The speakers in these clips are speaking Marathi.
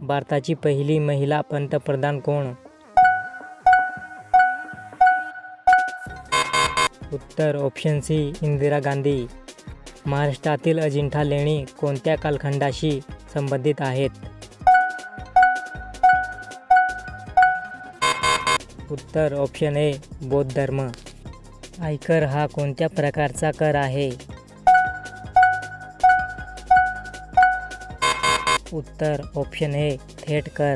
भारताची पहिली महिला पंतप्रधान कोण? उत्तर ऑप्शन सी इंदिरा गांधी. महाराष्ट्रातील अजिंठा लेणी कोणत्या कालखंडाशी संबंधित आहेत? उत्तर ऑप्शन ए बौद्ध धर्म. आयकर हा कोणत्या प्रकारचा कर आहे? उत्तर ऑप्शन ए थेट कर.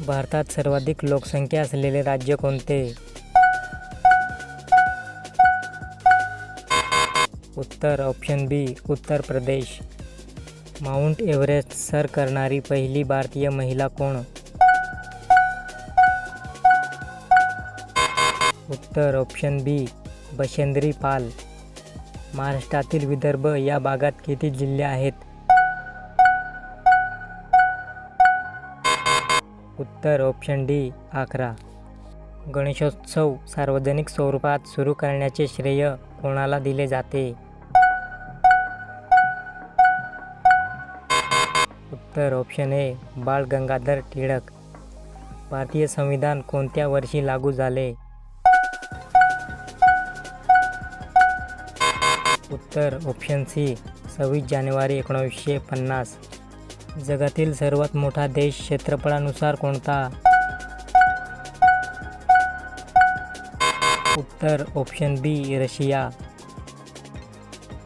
भारतात सर्वाधिक लोकसंख्या असलेले राज्य कोणते? उत्तर ऑप्शन बी Uttar Pradesh. Mount Everest sir करणारी पहिली भारतीय महिला कोण? उत्तर ऑप्शन बी बचेंद्री पाल. महाराष्ट्रातील विदर्भ या भागात किती जिल्हे आहेत? उत्तर ऑप्शन डी 11. गणेशोत्सव सार्वजनिक स्वरूपात सुरू करण्याचे श्रेय कोणाला दिले जाते? उत्तर ऑप्शन ए बाळ गंगाधर टिळक. भारतीय संविधान कोणत्या वर्षी लागू झाले? उत्तर ऑप्शन सी 26 जानेवारी 1950. जगातील सर्वात मोठा देश क्षेत्रफळानुसार कोणता? उत्तर ऑप्शन बी रशिया.